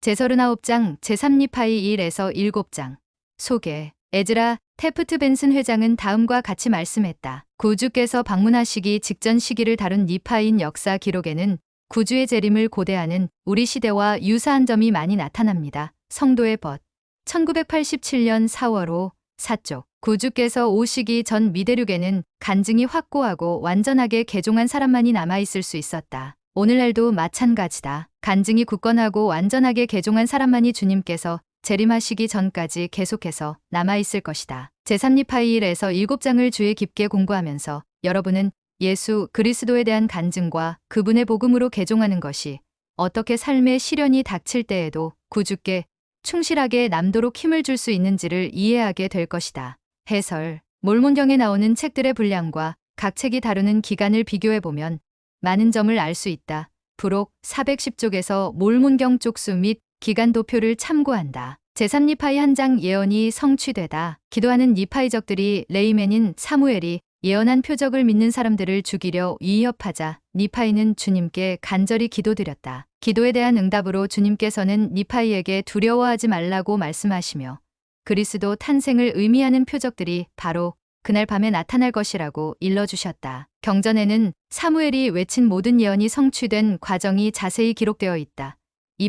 제39장 제3니파이 1에서 7장 소개. 에즈라 테프트 벤슨 회장은 다음과 같이 말씀했다. 구주께서 방문하시기 직전 시기를 다룬 니파인 역사 기록에는 구주의 재림을 고대하는 우리 시대와 유사한 점이 많이 나타납니다. 성도의 벗 1987년 4월 5, 4쪽 구주께서 오시기 전 미대륙에는 간증이 확고하고 완전하게 개종한 사람만이 남아있을 수 있었다. 오늘날도 마찬가지다. 간증이 굳건하고 완전하게 개종한 사람만이 주님께서 재림하시기 전까지 계속해서 남아있을 것이다. 제3니파이 1에서 7장을 주의 깊게 공부하면서 여러분은 예수 그리스도에 대한 간증과 그분의 복음으로 개종하는 것이 어떻게 삶의 시련이 닥칠 때에도 구주께 충실하게 남도록 힘을 줄 수 있는지를 이해하게 될 것이다. 해설. 몰몬경에 나오는 책들의 분량과 각 책이 다루는 기간을 비교해보면 많은 점을 알 수 있다. 부록 410쪽에서 몰몬경 쪽수 및 기간 도표를 참고한다. 제3니파이 한 장 예언이 성취되다. 기도하는 니파이적들이 레이맨인 사무엘이 예언한 표적을 믿는 사람들을 죽이려 위협하자 니파이는 주님께 간절히 기도드렸다. 기도에 대한 응답으로 주님께서는 니파이에게 두려워하지 말라고 말씀하시며 그리스도 탄생을 의미하는 표적들이 바로 그날 밤에 나타날 것이라고 일러주셨다. 경전에는 사무엘이 외친 모든 예언이 성취된 과정이 자세히 기록되어 있다.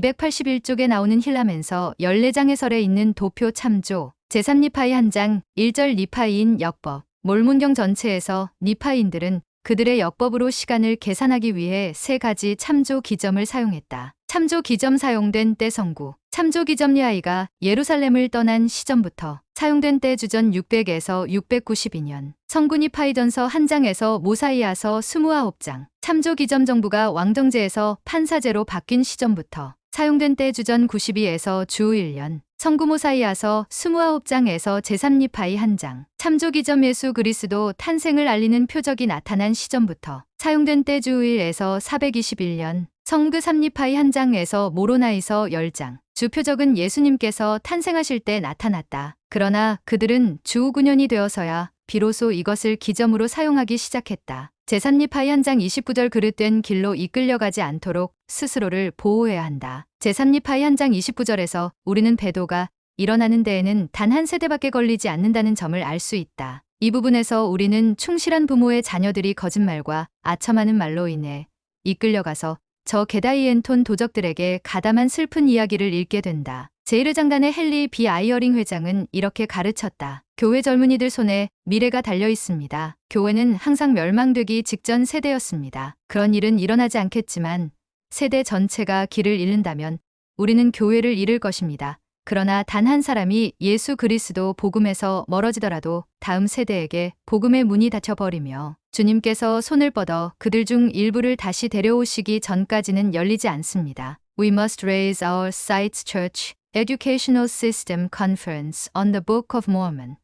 281쪽에 나오는 힐라멘서 14장 해설에 있는 도표 참조, 제3니파이 한 장 1절 니파이인 역법, 몰몬경 전체에서 니파이인들은 그들의 역법으로 시간을 계산하기 위해 3가지 참조 기점을 사용했다. 참조 기점 사용된 때 성구, 참조 기점 니아이가 예루살렘을 떠난 시점부터 사용된 때 주전 600에서 692년, 성구 니파이전서 한 장에서 모사이아서 29장, 참조 기점 정부가 왕정제에서 판사제로 바뀐 시점부터 사용된 때 주전 92에서 주 1년, 성구 모사이아서 29장에서 제3니파이 한 장, 참조 기점 예수 그리스도 탄생을 알리는 표적이 나타난 시점부터 사용된 때 주 1에서 421년, 성그 3니파이 한 장에서 모로나이서 10장, 주 표적은 예수님께서 탄생하실 때 나타났다. 그러나 그들은 주 9년이 되어서야 비로소 이것을 기점으로 사용하기 시작했다. 제3니파이 한 장 29절 그릇된 길로 이끌려가지 않도록 스스로를 보호해야 한다. 제3니파이 한 장 29절에서 우리는 배도가 일어나는 데에는 단 한 세대밖에 걸리지 않는다는 점을 알 수 있다. 이 부분에서 우리는 충실한 부모의 자녀들이 거짓말과 아첨하는 말로 인해 이끌려가서 저 게다이엔톤 도적들에게 가담한 슬픈 이야기를 읽게 된다. 제1회장단의 헨리 비 아이어링 회장은 이렇게 가르쳤다. 교회 젊은이들 손에 미래가 달려 있습니다. 교회는 항상 멸망되기 직전 세대였습니다. 그런 일은 일어나지 않겠지만 세대 전체가 길을 잃는다면 우리는 교회를 잃을 것입니다. 그러나 단 한 사람이 예수 그리스도 복음에서 멀어지더라도 다음 세대에게 복음의 문이 닫혀버리며 주님께서 손을 뻗어 그들 중 일부를 다시 데려오시기 전까지는 열리지 않습니다. We must raise our sights Church Educational System Conference on the Book of Mormon.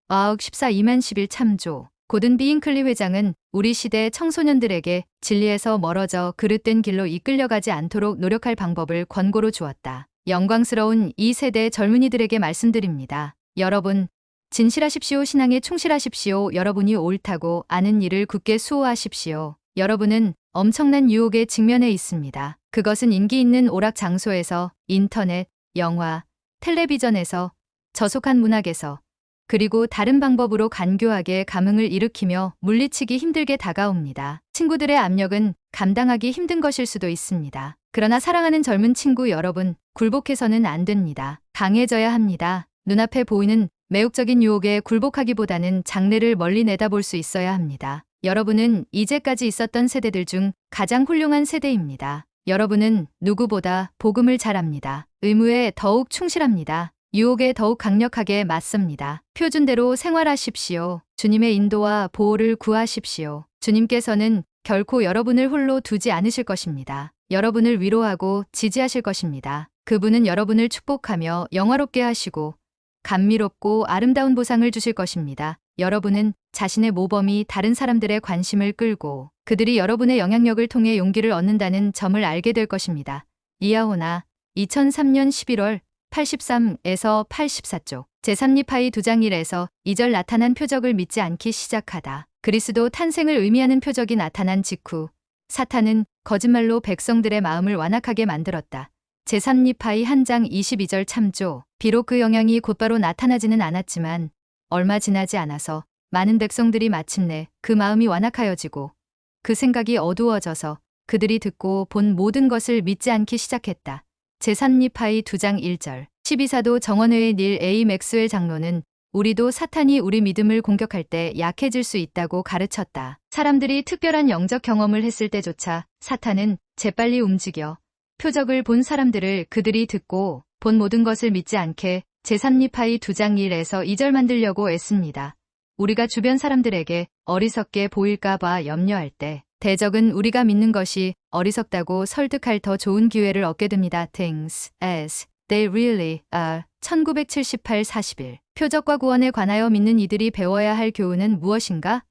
와욱 14 2만 11 참조. 고든 비잉클리 회장은 우리 시대 청소년들에게 진리에서 멀어져 그릇된 길로 이끌려가지 않도록 노력할 방법을 권고로 주었다. 영광스러운 이 세대 젊은이들에게 말씀드립니다. 여러분, 진실하십시오. 신앙에 충실하십시오. 여러분이 옳다고 아는 일을 굳게 수호하십시오. 여러분은 엄청난 유혹에 직면해 있습니다. 그것은 인기 있는 오락 장소에서, 인터넷, 영화, 텔레비전에서, 저속한 문학에서, 그리고 다른 방법으로 간교하게 감흥을 일으키며 물리치기 힘들게 다가옵니다. 친구들의 압력은 감당하기 힘든 것일 수도 있습니다. 그러나 사랑하는 젊은 친구 여러분, 굴복해서는 안 됩니다. 강해져야 합니다. 눈앞에 보이는 매혹적인 유혹에 굴복하기보다는 장래를 멀리 내다볼 수 있어야 합니다. 여러분은 이제까지 있었던 세대들 중 가장 훌륭한 세대입니다. 여러분은 누구보다 복음을 잘 압니다. 의무에 더욱 충실합니다. 유혹에 더욱 강력하게 맞섭니다. 표준대로 생활하십시오. 주님의 인도와 보호를 구하십시오. 주님께서는 결코 여러분을 홀로 두지 않으실 것입니다. 여러분을 위로하고 지지하실 것입니다. 그분은 여러분을 축복하며 영화롭게 하시고 감미롭고 아름다운 보상을 주실 것입니다. 여러분은 자신의 모범이 다른 사람들의 관심을 끌고 그들이 여러분의 영향력을 통해 용기를 얻는다는 점을 알게 될 것입니다. 이하오나 2003년 11월 83에서 84쪽 제3니파이 2장 1에서 2절 나타난 표적을 믿지 않기 시작하다. 그리스도 탄생을 의미하는 표적이 나타난 직후 사탄은 거짓말로 백성들의 마음을 완악하게 만들었다. 제3리파이 한 장 22절 참조. 비록 그 영향이 곧바로 나타나지는 않았지만 얼마 지나지 않아서 많은 백성들이 마침내 그 마음이 완악하여지고 그 생각이 어두워져서 그들이 듣고 본 모든 것을 믿지 않기 시작했다. 제3리파이 2장 1절. 12사도 정원회의 닐 A 맥스웰 장로는 우리도 사탄이 우리 믿음을 공격할 때 약해질 수 있다고 가르쳤다. 사람들이 특별한 영적 경험을 했을 때조차 사탄은 재빨리 움직여 표적을 본 사람들을 그들이 듣고 본 모든 것을 믿지 않게 제3리파이 2장 1에서 2절 만들려고 애씁니다. 우리가 주변 사람들에게 어리석게 보일까봐 염려할 때 대적은 우리가 믿는 것이 어리석다고 설득할 더 좋은 기회를 얻게 됩니다. Things as they really are. 1978-41. 표적과 구원에 관하여 믿는 이들이 배워야 할 교훈은 무엇인가?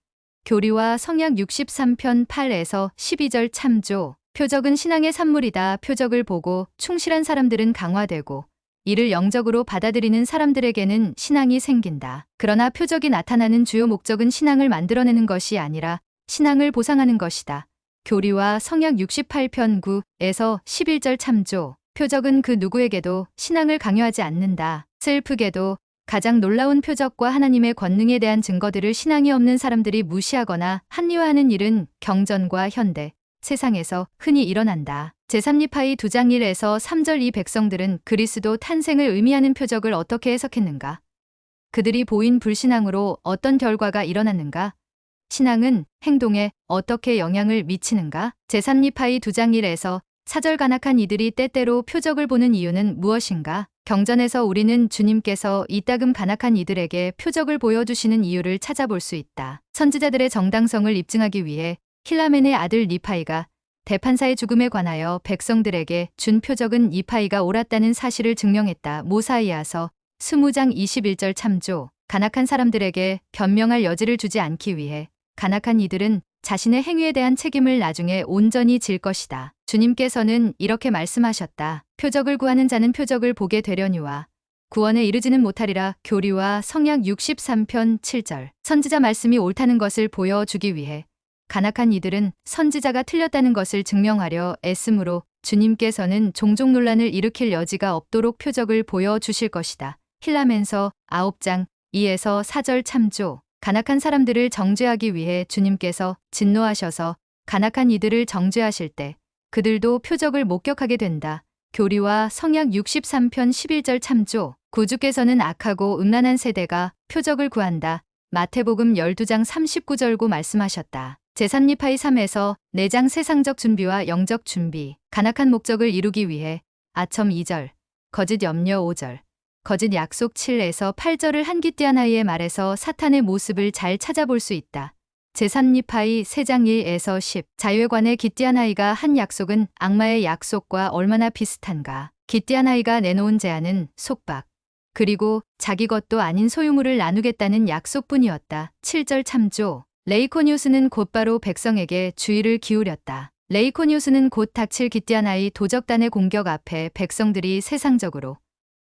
교리와 성약 63편 8에서 12절 참조. 표적은 신앙의 산물이다. 표적을 보고 충실한 사람들은 강화되고 이를 영적으로 받아들이는 사람들에게는 신앙이 생긴다. 그러나 표적이 나타나는 주요 목적은 신앙을 만들어내는 것이 아니라 신앙을 보상하는 것이다. 교리와 성약 68편 9에서 11절 참조. 표적은 그 누구에게도 신앙을 강요하지 않는다. 슬프게도 가장 놀라운 표적과 하나님의 권능에 대한 증거들을 신앙이 없는 사람들이 무시하거나 합리화하는 일은 경전과 현대 세상에서 흔히 일어난다. 제3리파이 2장 1에서 3절. 이 백성들은 그리스도 탄생을 의미하는 표적을 어떻게 해석했는가? 그들이 보인 불신앙으로 어떤 결과가 일어났는가? 신앙은 행동에 어떻게 영향을 미치는가? 제3리파이 2장 1에서 4절. 간악한 이들이 때때로 표적을 보는 이유는 무엇인가? 경전에서 우리는 주님께서 이따금 간악한 이들에게 표적을 보여주시는 이유를 찾아볼 수 있다. 선지자들의 정당성을 입증하기 위해 힐라멘의 아들 니파이가 대판사의 죽음에 관하여 백성들에게 준 표적은 니파이가 옳았다는 사실을 증명했다. 모사이아서 20장 21절 참조. 간악한 사람들에게 변명할 여지를 주지 않기 위해 간악한 이들은 자신의 행위에 대한 책임을 나중에 온전히 질 것이다. 주님께서는 이렇게 말씀하셨다. 표적을 구하는 자는 표적을 보게 되려니와 구원에 이르지는 못하리라. 교리와 성약 63편 7절. 선지자 말씀이 옳다는 것을 보여주기 위해 간악한 이들은 선지자가 틀렸다는 것을 증명하려 애쓰므로 주님께서는 종종 논란을 일으킬 여지가 없도록 표적을 보여주실 것이다. 힐라멘서 9장 2에서 4절 참조. 간악한 사람들을 정죄하기 위해 주님께서 진노하셔서 간악한 이들을 정죄하실 때 그들도 표적을 목격하게 된다. 교리와 성약 63편 11절 참조. 구주께서는 악하고 음란한 세대가 표적을 구한다. 마태복음 12장 39절고 말씀하셨다. 제3리파이 3에서 4장. 세상적 준비와 영적 준비. 간악한 목적을 이루기 위해 아첨 2절, 거짓 염려 5절, 거짓 약속 7에서 8절을 한 기띠아나이의 말에서 사탄의 모습을 잘 찾아볼 수 있다. 제3리파이 3장 1에서 10. 자유에 관해 기띠아나이가 한 약속은 악마의 약속과 얼마나 비슷한가. 기띠아나이가 내놓은 제안은 속박, 그리고 자기 것도 아닌 소유물을 나누겠다는 약속뿐이었다. 7절 참조. 레이코니우스는 곧바로 백성에게 주의를 기울였다. 레이코니우스는 곧 닥칠 기띠아나이 도적단의 공격 앞에 백성들이 세상적으로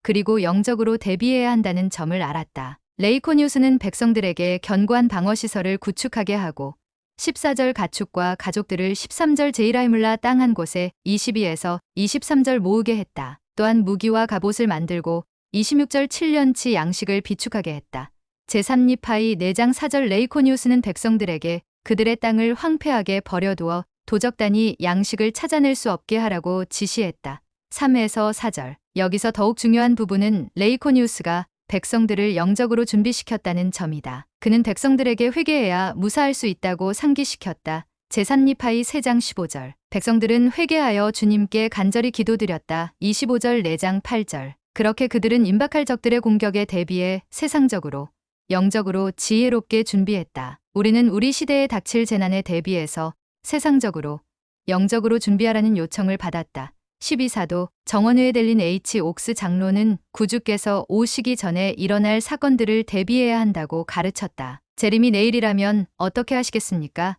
그리고 영적으로 대비해야 한다는 점을 알았다. 레이코니우스는 백성들에게 견고한 방어시설을 구축하게 하고 14절 가축과 가족들을 13절 제이라이물라 땅 한 곳에 22에서 23절 모으게 했다. 또한 무기와 갑옷을 만들고 26절 7년치 양식을 비축하게 했다. 제3리파이 4장 4절. 레이코니우스는 백성들에게 그들의 땅을 황폐하게 버려두어 도적단이 양식을 찾아낼 수 없게 하라고 지시했다. 3에서 4절. 여기서 더욱 중요한 부분은 레이코니우스가 백성들을 영적으로 준비시켰다는 점이다. 그는 백성들에게 회개해야 무사할 수 있다고 상기시켰다. 제3리파이 3장 15절. 백성들은 회개하여 주님께 간절히 기도드렸다. 25절 4장 8절. 그렇게 그들은 임박할 적들의 공격에 대비해 세상적으로 영적으로 지혜롭게 준비했다. 우리는 우리 시대에 닥칠 재난에 대비해서 세상적으로 영적으로 준비하라는 요청을 받았다. 12사도 정원회에 들린 H. 옥스 장로는 구주께서 오시기 전에 일어날 사건들을 대비해야 한다고 가르쳤다. 재림이 내일이라면 어떻게 하시겠습니까?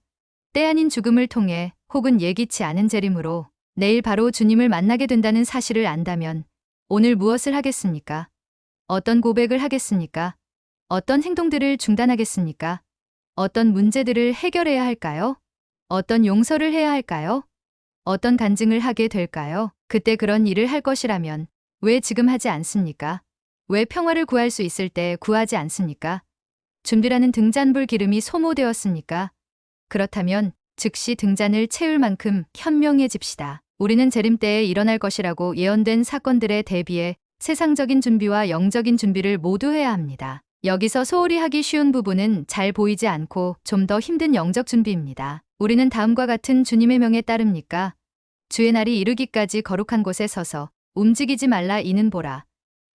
때 아닌 죽음을 통해 혹은 예기치 않은 재림으로 내일 바로 주님을 만나게 된다는 사실을 안다면 오늘 무엇을 하겠습니까? 어떤 고백을 하겠습니까? 어떤 행동들을 중단하겠습니까? 어떤 문제들을 해결해야 할까요? 어떤 용서를 해야 할까요? 어떤 간증을 하게 될까요? 그때 그런 일을 할 것이라면 왜 지금 하지 않습니까? 왜 평화를 구할 수 있을 때 구하지 않습니까? 준비라는 등잔불 기름이 소모되었습니까? 그렇다면 즉시 등잔을 채울 만큼 현명해집시다. 우리는 재림 때에 일어날 것이라고 예언된 사건들에 대비해 세상적인 준비와 영적인 준비를 모두 해야 합니다. 여기서 소홀히 하기 쉬운 부분은 잘 보이지 않고 좀 더 힘든 영적 준비입니다. 우리는 다음과 같은 주님의 명에 따릅니까? 주의 날이 이르기까지 거룩한 곳에 서서 움직이지 말라 이는 보라.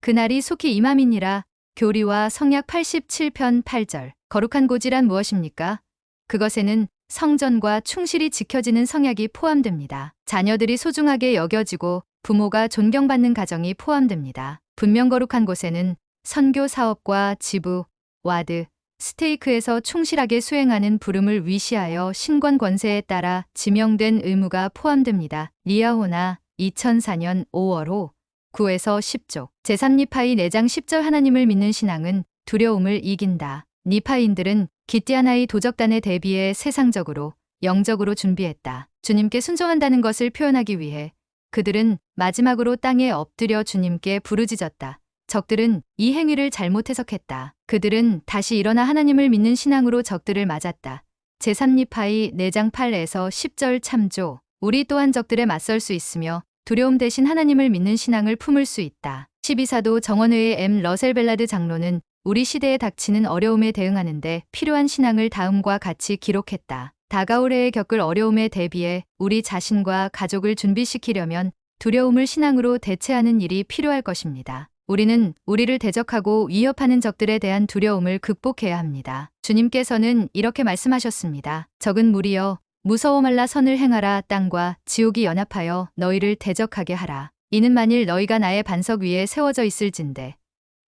그날이 속히 임함이니라. 교리와 성약 87편 8절. 거룩한 곳이란 무엇입니까? 그것에는 성전과 충실히 지켜지는 성약이 포함됩니다. 자녀들이 소중하게 여겨지고 부모가 존경받는 가정이 포함됩니다. 분명 거룩한 곳에는 선교 사업과 지부, 와드, 스테이크에서 충실하게 수행하는 부름을 위시하여 신권 권세에 따라 지명된 의무가 포함됩니다. 리아호나 2004년 5월 5, 9에서 10조. 제3니파이 4장 10절. 하나님을 믿는 신앙은 두려움을 이긴다. 니파인들은 기띠아나의 도적단에 대비해 세상적으로, 영적으로 준비했다. 주님께 순종한다는 것을 표현하기 위해 그들은 마지막으로 땅에 엎드려 주님께 부르짖었다. 적들은 이 행위를 잘못 해석했다. 그들은 다시 일어나 하나님을 믿는 신앙으로 적들을 맞았다. 제3니파이 4장 8에서 10절. 참조. 우리 또한 적들에 맞설 수 있으며 두려움 대신 하나님을 믿는 신앙을 품을 수 있다. 12사도 정원회의 M. 러셀 벨라드 장로는 우리 시대에 닥치는 어려움에 대응하는데 필요한 신앙을 다음과 같이 기록했다. 다가올 해에 겪을 어려움에 대비해 우리 자신과 가족을 준비시키려면 두려움을 신앙으로 대체하는 일이 필요할 것입니다. 우리는 우리를 대적하고 위협하는 적들에 대한 두려움을 극복해야 합니다. 주님께서는 이렇게 말씀하셨습니다. 적은 무리여 무서워 말라. 선을 행하라. 땅과 지옥이 연합하여 너희를 대적하게 하라. 이는 만일 너희가 나의 반석 위에 세워져 있을진데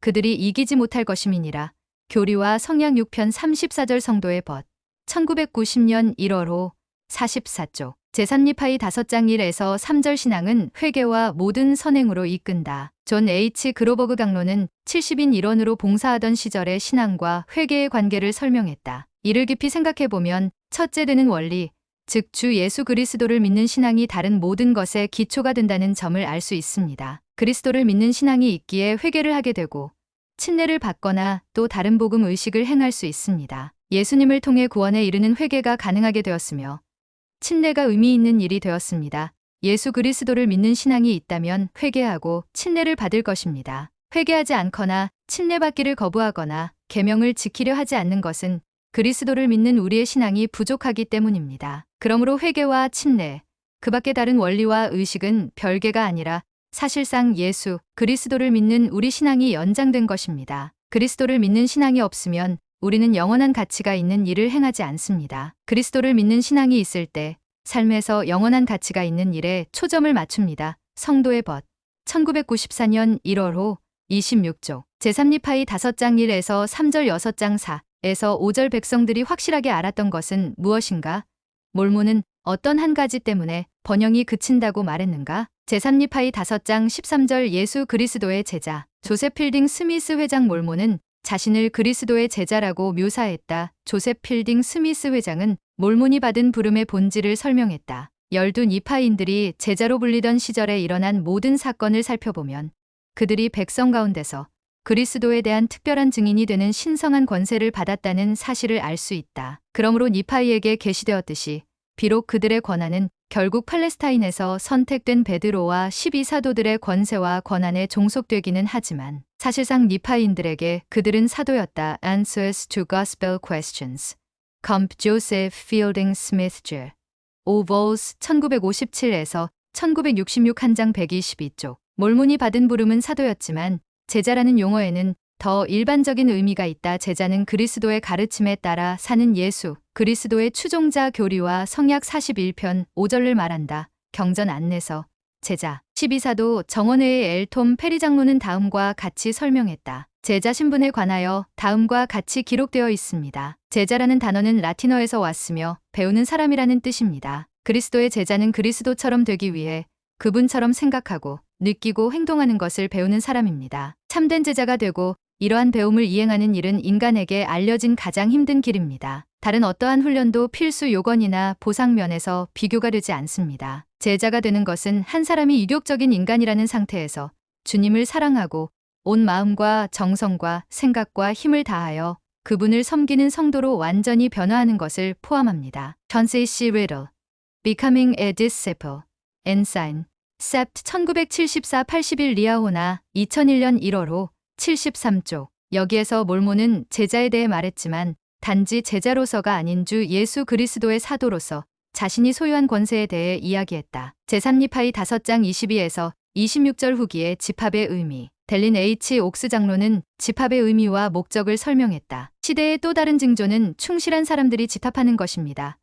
그들이 이기지 못할 것임이니라. 교리와 성약 6편 34절. 성도의 벗. 1990년 1월 5, 44조. 제3니파이 5장 1에서 3절. 신앙은 회개와 모든 선행으로 이끈다. 존 H. 그로버그 강로는 70인 일원으로 봉사하던 시절의 신앙과 회개의 관계를 설명했다. 이를 깊이 생각해보면 첫째 되는 원리, 즉 주 예수 그리스도를 믿는 신앙이 다른 모든 것의 기초가 된다는 점을 알 수 있습니다. 그리스도를 믿는 신앙이 있기에 회개를 하게 되고 침례를 받거나 또 다른 복음 의식을 행할 수 있습니다. 예수님을 통해 구원에 이르는 회개가 가능하게 되었으며 침례가 의미 있는 일이 되었습니다. 예수 그리스도를 믿는 신앙이 있다면 회개하고 침례를 받을 것입니다. 회개하지 않거나 침례받기를 거부하거나 계명을 지키려 하지 않는 것은 그리스도를 믿는 우리의 신앙이 부족하기 때문입니다. 그러므로 회개와 침례, 그 밖의 다른 원리와 의식은 별개가 아니라 사실상 예수, 그리스도를 믿는 우리 신앙이 연장된 것입니다. 그리스도를 믿는 신앙이 없으면 우리는 영원한 가치가 있는 일을 행하지 않습니다. 그리스도를 믿는 신앙이 있을 때 삶에서 영원한 가치가 있는 일에 초점을 맞춥니다. 성도의 벗. 1994년 1월 5, 26조. 제3니파이 5장 1에서 3절. 6장 4에서 5절. 백성들이 확실하게 알았던 것은 무엇인가? 몰몬은 어떤 한 가지 때문에 번영이 그친다고 말했는가? 제3니파이 5장 13절. 예수 그리스도의 제자. 조셉 필딩 스미스 회장. 몰몬은 자신을 그리스도의 제자라고 묘사했다. 조셉 필딩 스미스 회장은 몰몬이 받은 부름의 본질을 설명했다. 12니파인들이 제자로 불리던 시절에 일어난 모든 사건을 살펴보면 그들이 백성 가운데서 그리스도에 대한 특별한 증인이 되는 신성한 권세를 받았다는 사실을 알 수 있다. 그러므로 니파이에게 계시되었듯이 비록 그들의 권한은 결국 팔레스타인에서 선택된 베드로와 12사도들의 권세와 권한에 종속되기는 하지만 사실상 니파인들에게 그들은 사도였다. Answers to Gospel Questions. Comp. Joseph Fielding Smith Jr. O. Vols 1957에서 1966 한 장 122쪽. 몰몬이 받은 부름은 사도였지만 제자라는 용어에는 더 일반적인 의미가 있다. 제자는 그리스도의 가르침에 따라 사는 예수, 그리스도의 추종자. 교리와 성약 41편 5절을 말한다. 경전 안내서. 제자. 12사도 정원회의 엘톰 페리 장로는 다음과 같이 설명했다. 제자 신분에 관하여 다음과 같이 기록되어 있습니다. 제자라는 단어는 라틴어에서 왔으며 배우는 사람이라는 뜻입니다. 그리스도의 제자는 그리스도처럼 되기 위해 그분처럼 생각하고 느끼고 행동하는 것을 배우는 사람입니다. 참된 제자가 되고 이러한 배움을 이행하는 일은 인간에게 알려진 가장 힘든 길입니다. 다른 어떠한 훈련도 필수 요건이나 보상 면에서 비교가 되지 않습니다. 제자가 되는 것은 한 사람이 유격적인 인간이라는 상태에서 주님을 사랑하고 온 마음과 정성과 생각과 힘을 다하여 그분을 섬기는 성도로 완전히 변화하는 것을 포함합니다. Chauncey C. Riddle, Becoming a Disciple, Ensign, Sept 1974-81 리아호나 2001년 1월호 73쪽. 여기에서 몰몬은 제자에 대해 말했지만 단지 제자로서가 아닌 주 예수 그리스도의 사도로서 자신이 소유한 권세에 대해 이야기했다. 제3리파이 5장 22에서 26절 후기의 집합의 의미. 델린 H. 옥스 장로는 집합의 의미와 목적을 설명했다. 시대의 또 다른 징조는 충실한 사람들이 집합하는 것입니다.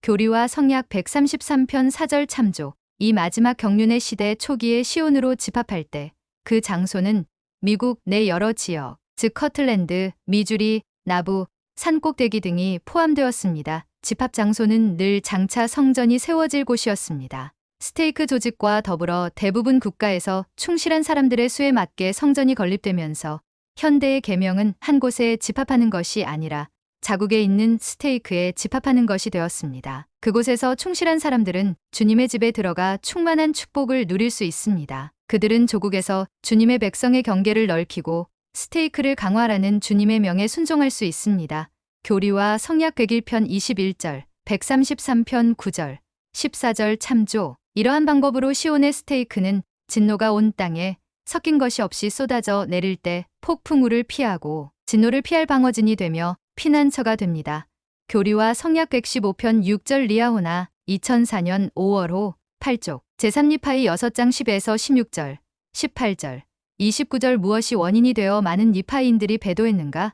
교리와 성약 133편 4절 참조. 이 마지막 경륜의 시대 초기에 시온으로 집합할 때 그 장소는 미국 내 여러 지역, 즉 커틀랜드, 미주리, 나부, 산꼭대기 등이 포함되었습니다. 집합 장소는 늘 장차 성전이 세워질 곳이었습니다. 스테이크 조직과 더불어 대부분 국가에서 충실한 사람들의 수에 맞게 성전이 건립되면서 현대의 계명은 한 곳에 집합하는 것이 아니라 자국에 있는 스테이크에 집합하는 것이 되었습니다. 그곳에서 충실한 사람들은 주님의 집에 들어가 충만한 축복을 누릴 수 있습니다. 그들은 조국에서 주님의 백성의 경계를 넓히고 스테이크를 강화하라는 주님의 명에 순종할 수 있습니다. 교리와 성약 101편 21절, 133편 9절, 14절 참조. 이러한 방법으로 시온의 스테이크는 진노가 온 땅에 섞인 것이 없이 쏟아져 내릴 때 폭풍우를 피하고 진노를 피할 방어진이 되며 피난처가 됩니다. 교리와 성약 115편 6절 리아호나 2004년 5월호 8쪽. 제3리파이 6장 10에서 16절, 18절, 29절. 무엇이 원인이 되어 많은 리파이인들이 배도했는가?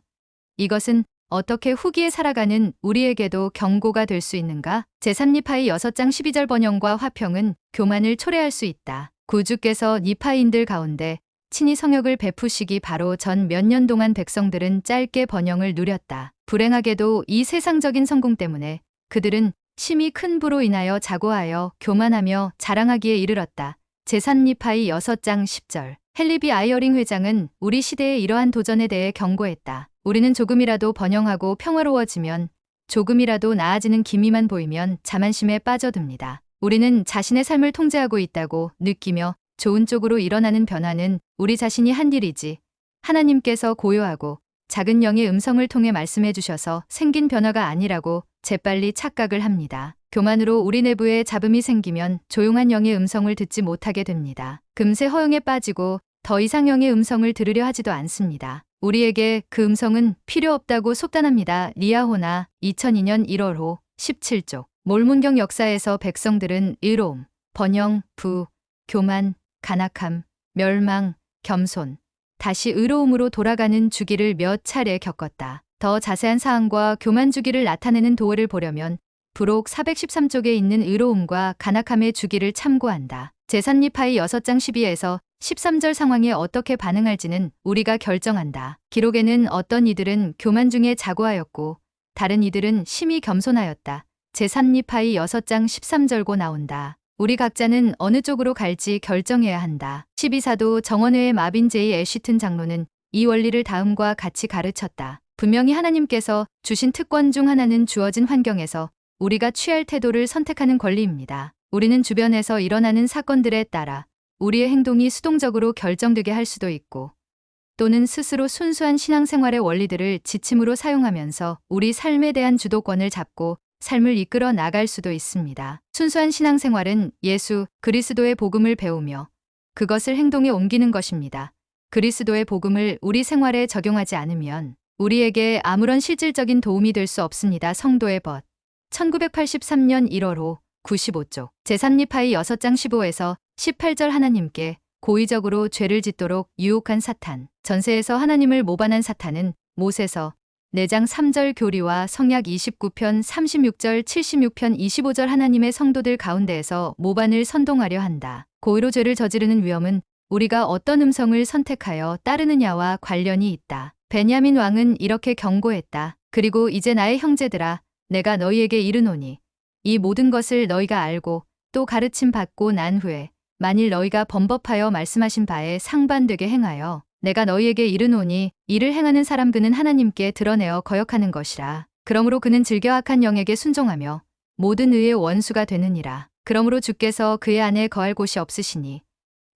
이것은 어떻게 후기에 살아가는 우리에게도 경고가 될 수 있는가? 제3리파이 6장 12절 번영과 화평은 교만을 초래할 수 있다. 구주께서 리파이인들 가운데 친히 성역을 베푸시기 바로 전 몇 년 동안 백성들은 짧게 번영을 누렸다. 불행하게도 이 세상적인 성공 때문에 그들은 심히 큰 부로 인하여 자고하여 교만하며 자랑하기에 이르렀다. 제3리파이 6장 10절. 헨리 아이어링 회장은 우리 시대의 이러한 도전에 대해 경고했다. 우리는 조금이라도 번영하고 평화로워지면, 조금이라도 나아지는 기미만 보이면 자만심에 빠져듭니다. 우리는 자신의 삶을 통제하고 있다고 느끼며 좋은 쪽으로 일어나는 변화는 우리 자신이 한 일이지 하나님께서 고요하고 작은 영의 음성을 통해 말씀해 주셔서 생긴 변화가 아니라고 재빨리 착각을 합니다. 교만으로 우리 내부에 잡음이 생기면 조용한 영의 음성을 듣지 못하게 됩니다. 금세 허용에 빠지고 더 이상 영의 음성을 들으려 하지도 않습니다. 우리에게 그 음성은 필요 없다고 속단합니다. 리아호나 2002년 1월호 17쪽. 몰문경 역사에서 백성들은 의로움, 번영, 부, 교만, 간악함, 멸망, 겸손, 다시 의로움으로 돌아가는 주기를 몇 차례 겪었다. 더 자세한 사항과 교만 주기를 나타내는 도어를 보려면 부록 413쪽에 있는 의로움과 간악함의 주기를 참고한다. 제3리파이 6장 12에서 13절 상황에 어떻게 반응할지는 우리가 결정한다. 기록에는 어떤 이들은 교만 중에 자고하였고 다른 이들은 심히 겸손하였다. 제3리파이 6장 13절고 나온다. 우리 각자는 어느 쪽으로 갈지 결정해야 한다. 12사도 정원회의 마빈 제이 애쉬튼 장로는 이 원리를 다음과 같이 가르쳤다. 분명히 하나님께서 주신 특권 중 하나는 주어진 환경에서 우리가 취할 태도를 선택하는 권리입니다. 우리는 주변에서 일어나는 사건들에 따라 우리의 행동이 수동적으로 결정되게 할 수도 있고 또는 스스로 순수한 신앙생활의 원리들을 지침으로 사용하면서 우리 삶에 대한 주도권을 잡고 삶을 이끌어 나갈 수도 있습니다. 순수한 신앙생활은 예수 그리스도의 복음을 배우며 그것을 행동에 옮기는 것입니다. 그리스도의 복음을 우리 생활에 적용하지 않으면 우리에게 아무런 실질적인 도움이 될 수 없습니다. 성도의 벗 1983년 1월호 95쪽. 제3리파이 6장 15에서 18절. 하나님께 고의적으로 죄를 짓도록 유혹한 사탄. 전세에서 하나님을 모반한 사탄은 못에서 4장 3절. 교리와 성약 29편 36절 76편 25절. 하나님의 성도들 가운데에서 모반을 선동하려 한다. 고의로 죄를 저지르는 위험은 우리가 어떤 음성을 선택하여 따르느냐와 관련이 있다. 베냐민 왕은 이렇게 경고했다. 그리고 이제 나의 형제들아, 내가 너희에게 이르노니 이 모든 것을 너희가 알고 또 가르침 받고 난 후에 만일 너희가 범법하여 말씀하신 바에 상반되게 행하여 내가 너희에게 이르노니 이를 행하는 사람 그는 하나님께 드러내어 거역하는 것이라. 그러므로 그는 즐겨 악한 영에게 순종하며 모든 의의 원수가 되느니라. 그러므로 주께서 그의 안에 거할 곳이 없으시니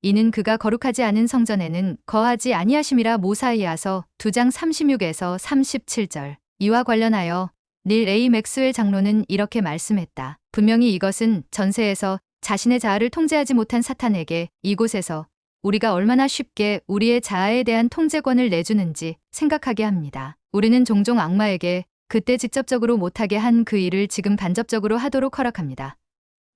이는 그가 거룩하지 않은 성전에는 거하지 아니하심이라. 모사이아서 2장 36에서 37절. 이와 관련하여 닐 A 맥스웰 장로는 이렇게 말씀했다. 분명히 이것은 전세에서 자신의 자아를 통제하지 못한 사탄에게 이곳에서 우리가 얼마나 쉽게 우리의 자아에 대한 통제권을 내주는지 생각하게 합니다. 우리는 종종 악마에게 그때 직접적으로 못하게 한 그 일을 지금 간접적으로 하도록 허락합니다.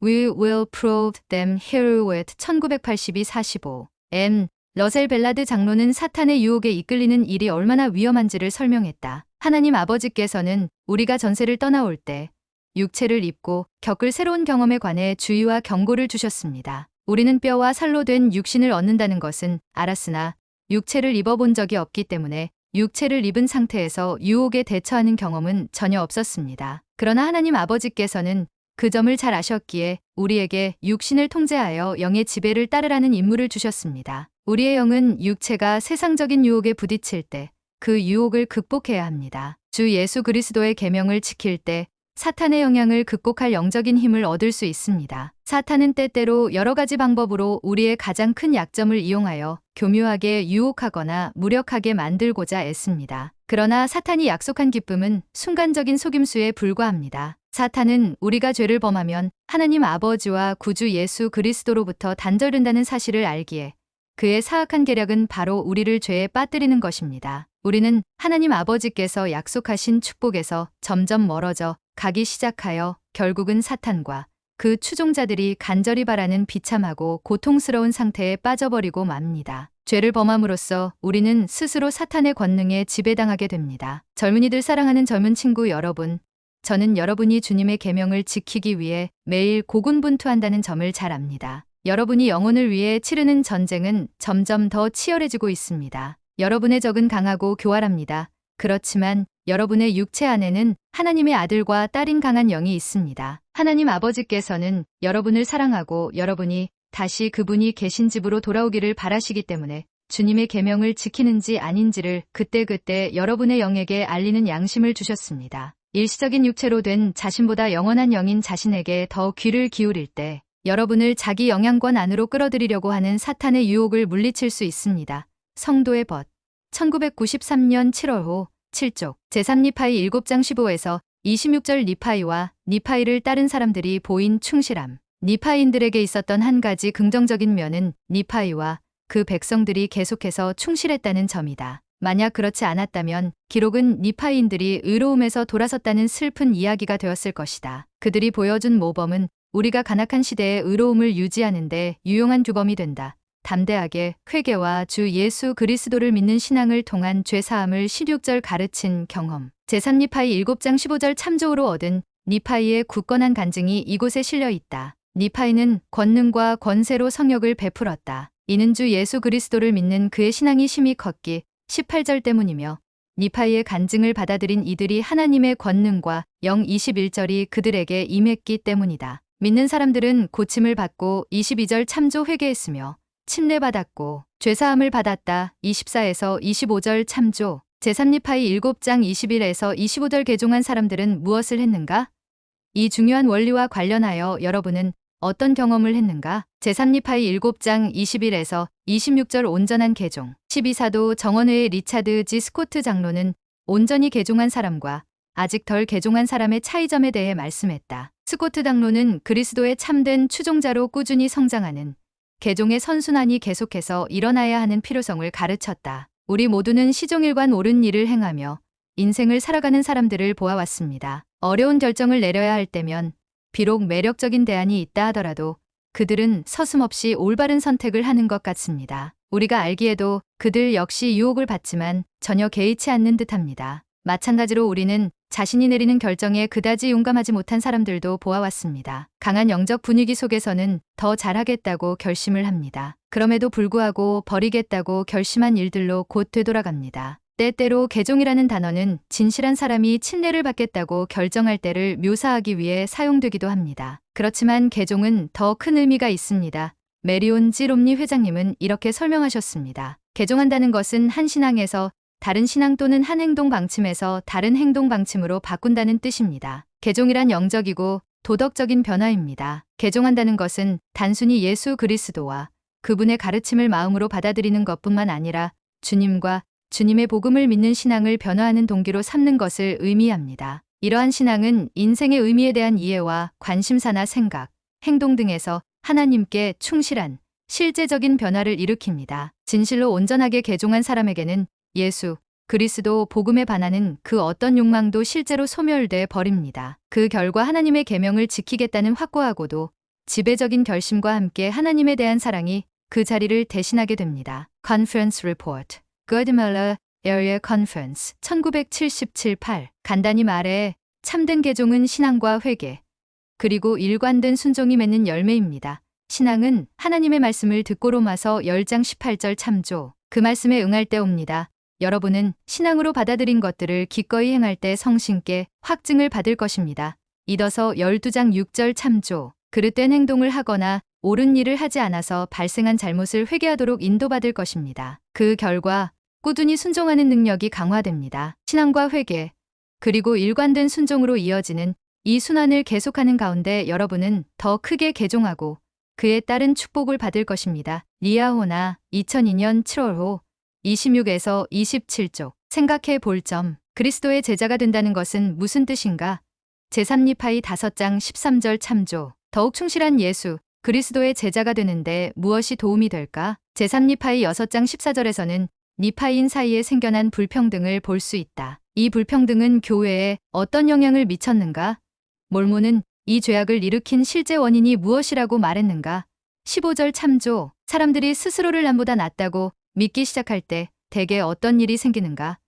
We will prove them herewith 1982-45. M. 러셀 벨라드 장로는 사탄의 유혹에 이끌리는 일이 얼마나 위험한지를 설명했다. 하나님 아버지께서는 우리가 전세를 떠나올 때 육체를 입고 겪을 새로운 경험에 관해 주의와 경고를 주셨습니다. 우리는 뼈와 살로 된 육신을 얻는다는 것은 알았으나 육체를 입어본 적이 없기 때문에 육체를 입은 상태에서 유혹에 대처하는 경험은 전혀 없었습니다. 그러나 하나님 아버지께서는 그 점을 잘 아셨기에 우리에게 육신을 통제하여 영의 지배를 따르라는 임무를 주셨습니다. 우리의 영은 육체가 세상적인 유혹에 부딪힐 때 그 유혹을 극복해야 합니다. 주 예수 그리스도의 계명을 지킬 때 사탄의 영향을 극복할 영적인 힘을 얻을 수 있습니다. 사탄은 때때로 여러 가지 방법으로 우리의 가장 큰 약점을 이용하여 교묘하게 유혹하거나 무력하게 만들고자 애씁니다. 그러나 사탄이 약속한 기쁨은 순간적인 속임수에 불과합니다. 사탄은 우리가 죄를 범하면 하나님 아버지와 구주 예수 그리스도로부터 단절된다는 사실을 알기에 그의 사악한 계략은 바로 우리를 죄에 빠뜨리는 것입니다. 우리는 하나님 아버지께서 약속하신 축복에서 점점 멀어져 가기 시작하여 결국은 사탄과 그 추종자들이 간절히 바라는 비참하고 고통스러운 상태에 빠져버리고 맙니다. 죄를 범함으로써 우리는 스스로 사탄의 권능에 지배당하게 됩니다. 젊은이들 사랑하는 젊은 친구 여러분, 저는 여러분이 주님의 계명을 지키기 위해 매일 고군분투한다는 점을 잘 압니다. 여러분이 영혼을 위해 치르는 전쟁은 점점 더 치열해지고 있습니다. 여러분의 적은 강하고 교활합니다. 그렇지만 여러분의 육체 안에는 하나님의 아들과 딸인 강한 영이 있습니다. 하나님 아버지께서는 여러분을 사랑하고 여러분이 다시 그분이 계신 집으로 돌아오기를 바라시기 때문에 주님의 계명을 지키는지 아닌지를 그때그때 여러분의 영에게 알리는 양심을 주셨습니다. 일시적인 육체로 된 자신보다 영원한 영인 자신에게 더 귀를 기울일 때 여러분을 자기 영향권 안으로 끌어들이려고 하는 사탄의 유혹을 물리칠 수 있습니다. 성도의 벗 1993년 7월호 7쪽 제3니파이 7장 15에서 26절. 니파이와 니파이를 따른 사람들이 보인 충실함. 니파인들에게 있었던 한 가지 긍정적인 면은 니파이와 그 백성들이 계속해서 충실했다는 점이다. 만약 그렇지 않았다면 기록은 니파인들이 의로움에서 돌아섰다는 슬픈 이야기가 되었을 것이다. 그들이 보여준 모범은 우리가 간악한 시대의 의로움을 유지하는 데 유용한 규범이 된다. 담대하게 회개와 주 예수 그리스도를 믿는 신앙을 통한 죄사함을 16절 가르친 경험. 제3니파이 7장 15절 참조로 얻은 니파이의 굳건한 간증이 이곳에 실려 있다. 니파이는 권능과 권세로 성역을 베풀었다. 이는 주 예수 그리스도를 믿는 그의 신앙이 심히 컸기 18절 때문이며 니파이의 간증을 받아들인 이들이 하나님의 권능과 영 21절이 그들에게 임했기 때문이다. 믿는 사람들은 고침을 받고 22절 참조 회개했으며 침례받았고 죄사함을 받았다. 24에서 25절 참조. 제3니파이 7장 21에서 25절 개종한 사람들은 무엇을 했는가? 이 중요한 원리와 관련하여 여러분은 어떤 경험을 했는가? 제3니파이 7장 21에서 26절 온전한 개종. 12사도 정원회의 리차드 G. 스코트 장로는 온전히 개종한 사람과 아직 덜 개종한 사람의 차이점에 대해 말씀했다. 스코트 장로는 그리스도의 참된 추종자로 꾸준히 성장하는 개종의 선순환이 계속해서 일어나야 하는 필요성을 가르쳤다. 우리 모두는 시종일관 옳은 일을 행하며 인생을 살아가는 사람들을 보아왔습니다. 어려운 결정을 내려야 할 때면 비록 매력적인 대안이 있다 하더라도 그들은 서슴없이 올바른 선택을 하는 것 같습니다. 우리가 알기에도 그들 역시 유혹을 받지만 전혀 개의치 않는 듯합니다. 마찬가지로 우리는 자신이 내리는 결정에 그다지 용감하지 못한 사람들도 보아왔습니다. 강한 영적 분위기 속에서는 더 잘하겠다고 결심을 합니다. 그럼에도 불구하고 버리겠다고 결심한 일들로 곧 되돌아갑니다. 때때로 개종이라는 단어는 진실한 사람이 침례를 받겠다고 결정할 때를 묘사하기 위해 사용되기도 합니다. 그렇지만 개종은 더 큰 의미가 있습니다. 메리온 G. 롬니 회장님은 이렇게 설명하셨습니다. 개종한다는 것은 한 신앙에서 다른 신앙 또는 한 행동 방침에서 다른 행동 방침으로 바꾼다는 뜻입니다. 개종이란 영적이고 도덕적인 변화입니다. 개종한다는 것은 단순히 예수 그리스도와 그분의 가르침을 마음으로 받아들이는 것뿐만 아니라 주님과 주님의 복음을 믿는 신앙을 변화하는 동기로 삼는 것을 의미합니다. 이러한 신앙은 인생의 의미에 대한 이해와 관심사나 생각, 행동 등에서 하나님께 충실한 실제적인 변화를 일으킵니다. 진실로 온전하게 개종한 사람에게는 예수 그리스도 복음에 반하는 그 어떤 욕망도 실제로 소멸돼 버립니다. 그 결과 하나님의 계명을 지키겠다는 확고하고도 지배적인 결심과 함께 하나님에 대한 사랑이 그 자리를 대신하게 됩니다. Conference Report Guatemala Area Conference 1977-8 간단히 말해 참된 개종은 신앙과 회개 그리고 일관된 순종이 맺는 열매입니다. 신앙은 하나님의 말씀을 듣고 로마서 10장 18절 참조 그 말씀에 응할 때 옵니다. 여러분은 신앙으로 받아들인 것들을 기꺼이 행할 때 성신께 확증을 받을 것입니다. 이더서 12장 6절 참조 그릇된 행동을 하거나 옳은 일을 하지 않아서 발생한 잘못을 회개하도록 인도받을 것입니다. 그 결과 꾸준히 순종하는 능력이 강화됩니다. 신앙과 회개 그리고 일관된 순종으로 이어지는 이 순환을 계속하는 가운데 여러분은 더 크게 개종하고 그에 따른 축복을 받을 것입니다. 리아호나 2002년 7월호 26에서 27쪽 생각해 볼 점 그리스도의 제자가 된다는 것은 무슨 뜻인가? 제3니파이 5장 13절 참조 더욱 충실한 예수 그리스도의 제자가 되는데 무엇이 도움이 될까? 제3니파이 6장 14절에서는 니파인 사이에 생겨난 불평등을 볼 수 있다. 이 불평등은 교회에 어떤 영향을 미쳤는가? 몰몬은 이 죄악을 일으킨 실제 원인이 무엇이라고 말했는가? 15절 참조 사람들이 스스로를 남보다 낫다고 믿기 시작할 때 대개 어떤 일이 생기는가?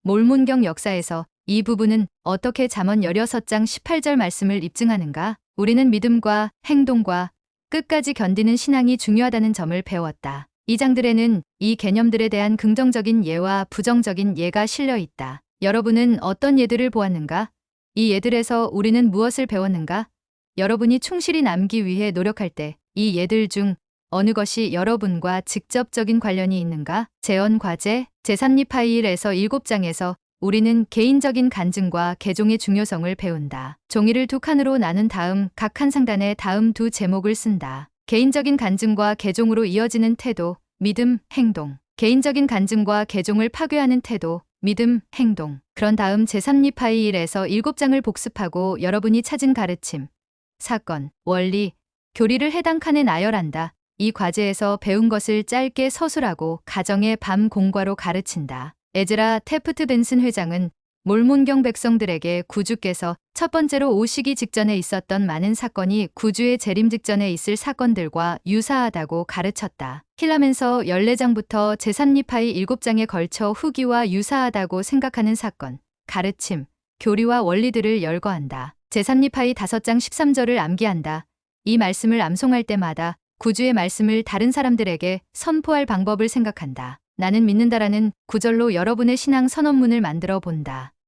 몰몬경 역사에서 이 부분은 어떻게 잠언 16장 18절 말씀을 입증하는가? 우리는 믿음과 행동과 끝까지 견디는 신앙이 중요하다는 점을 배웠다. 이 장들에는 이 개념들에 대한 긍정적인 예와 부정적인 예가 실려 있다. 여러분은 어떤 예들을 보았는가? 이 예들에서 우리는 무엇을 배웠는가? 여러분이 충실히 남기 위해 노력할 때 이 예들 중 어느 것이 여러분과 직접적인 관련이 있는가? 재언 과제 제3니파이 1에서 7장에서 우리는 개인적인 간증과 개종의 중요성을 배운다. 종이를 두 칸으로 나눈 다음 각 칸 상단에 다음 두 제목을 쓴다. 개인적인 간증과 개종으로 이어지는 태도, 믿음, 행동. 개인적인 간증과 개종을 파괴하는 태도, 믿음, 행동. 그런 다음 제3니파이 1에서 7장을 복습하고 여러분이 찾은 가르침, 사건, 원리, 교리를 해당 칸에 나열한다. 이 과제에서 배운 것을 짧게 서술하고 가정의 밤 공과로 가르친다. 에즈라 테프트 벤슨 회장은 몰몬경 백성들에게 구주께서 첫 번째로 오시기 직전에 있었던 많은 사건이 구주의 재림 직전에 있을 사건들과 유사하다고 가르쳤다. 힐라멘서 14장부터 제3니파이 7장에 걸쳐 후기와 유사하다고 생각하는 사건, 가르침, 교리와 원리들을 열거한다. 제3니파이 5장 13절을 암기한다. 이 말씀을 암송할 때마다 구주의 말씀을 다른 사람들에게 선포할 방법을 생각한다. 나는 믿는다라는 구절로 여러분의 신앙 선언문을 만들어 본다.